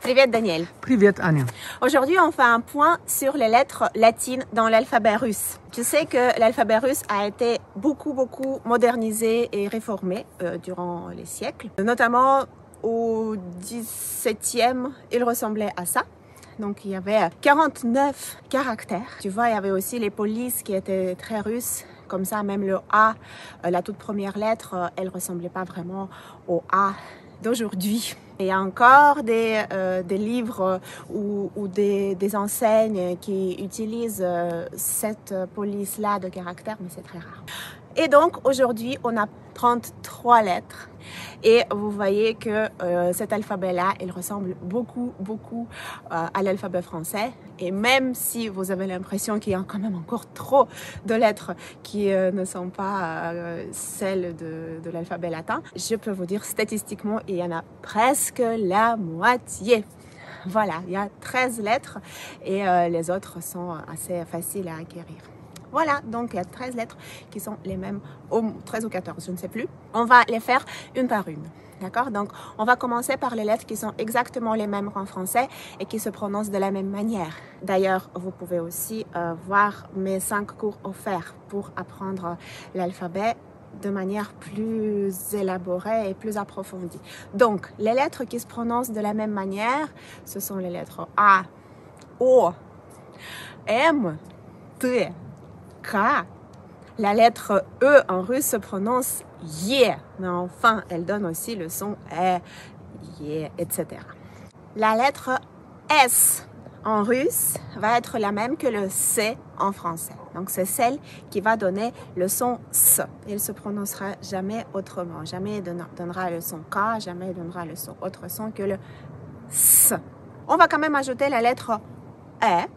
Привет, Daniel. Привет, Аня. Aujourd'hui, on fait un point sur les lettres latines dans l'alphabet russe. Tu sais que l'alphabet russe a été beaucoup modernisé et réformé durant les siècles. Notamment au XVIIe, il ressemblait à ça. Donc, il y avait 49 caractères. Tu vois, il y avait aussi les polices qui étaient très russes. Comme ça, même le A, la toute première lettre, elle ressemblait pas vraiment au A d'aujourd'hui. Il y a encore des livres ou des enseignes qui utilisent cette police-là de caractères, mais c'est très rare. Et donc, aujourd'hui, on a 33 lettres. Et vous voyez que cet alphabet-là, il ressemble beaucoup à l'alphabet français. Et même si vous avez l'impression qu'il y a quand même encore trop de lettres qui ne sont pas celles de l'alphabet latin, je peux vous dire statistiquement, il y en a presque la moitié. Voilà, il y a 13 lettres et les autres sont assez faciles à acquérir. Voilà, donc il y a 13 lettres qui sont les mêmes, 13 ou 14, je ne sais plus. On va les faire une par une, d'accord? Donc, on va commencer par les lettres qui sont exactement les mêmes en français et qui se prononcent de la même manière. D'ailleurs, vous pouvez aussi voir mes 5 cours offerts pour apprendre l'alphabet de manière plus élaborée et plus approfondie. Donc, les lettres qui se prononcent de la même manière, ce sont les lettres A, O, M, T, K. La lettre E en russe se prononce Y, mais enfin, elle donne aussi le son E, Y, etc. La lettre S en russe va être la même que le C en français. Donc, c'est celle qui va donner le son S. Elle ne se prononcera jamais autrement. Jamais donnera le son K, jamais donnera le son autre son que le S. On va quand même ajouter la lettre E.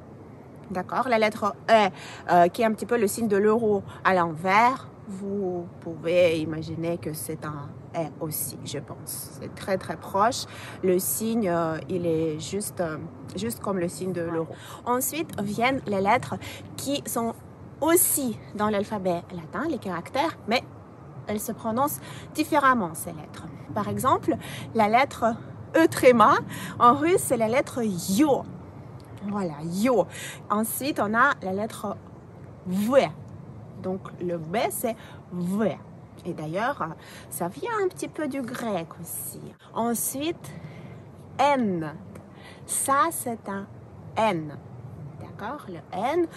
D'accord, la lettre E, qui est un petit peu le signe de l'euro à l'envers, vous pouvez imaginer que c'est un E aussi, je pense. C'est très proche. Le signe, il est juste comme le signe de l'euro. Ensuite viennent les lettres qui sont aussi dans l'alphabet latin, les caractères, mais elles se prononcent différemment, ces lettres. Par exemple, la lettre E tréma, en russe, c'est la lettre Yo. Voilà, yo. Ensuite, on a la lettre V. Donc, le B, c'est V. Et d'ailleurs, ça vient un petit peu du grec aussi. Ensuite, N. Ça, c'est un N. D'accord? Le N.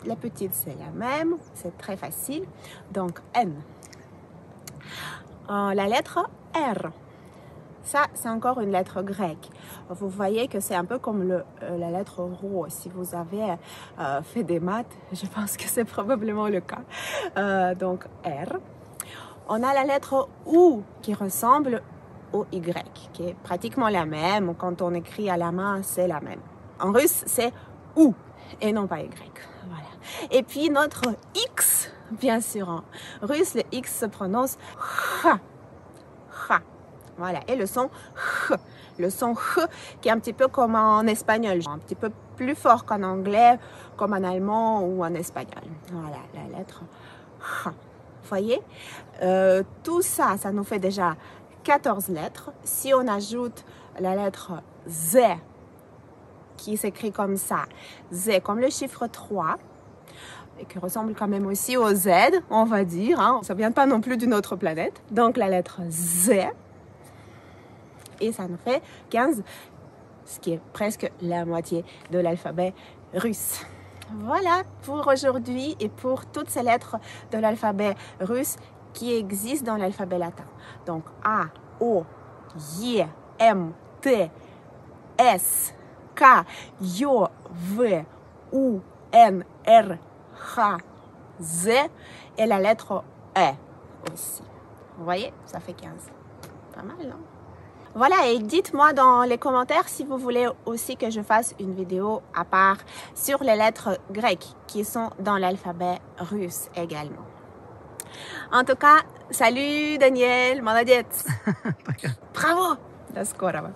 La petite, c'est la même. C'est très facile. Donc, N. La lettre R. Ça, c'est encore une lettre grecque. Vous voyez que c'est un peu comme la lettre Rho. Si vous avez fait des maths, je pense que c'est probablement le cas. Donc, R. On a la lettre U qui ressemble au Y, qui est pratiquement la même. Quand on écrit à la main, c'est la même. En russe, c'est U et non pas Y. Voilà. Et puis, notre X, bien sûr, en russe, le X se prononce H. H. Voilà, et le son H, qui est un petit peu comme en espagnol, un petit peu plus fort qu'en anglais, comme en allemand ou en espagnol. Voilà, la lettre H. Vous voyez, tout ça, ça nous fait déjà 14 lettres. Si on ajoute la lettre Z, qui s'écrit comme ça, Z comme le chiffre 3, et qui ressemble quand même aussi au Z, on va dire, hein. Ça ne vient pas non plus d'une autre planète. Donc la lettre Z, et ça nous fait 15, ce qui est presque la moitié de l'alphabet russe. Voilà pour aujourd'hui et pour toutes ces lettres de l'alphabet russe qui existent dans l'alphabet latin. Donc A, O, Y, M, T, S, K, Yo, V, U, N, R, H, Z et la lettre E aussi. Vous voyez, ça fait 15. Pas mal, non? Voilà, et dites-moi dans les commentaires si vous voulez aussi que je fasse une vidéo à part sur les lettres grecques qui sont dans l'alphabet russe également. En tout cas, salut Daniel, молодец! Bravo! До скорого!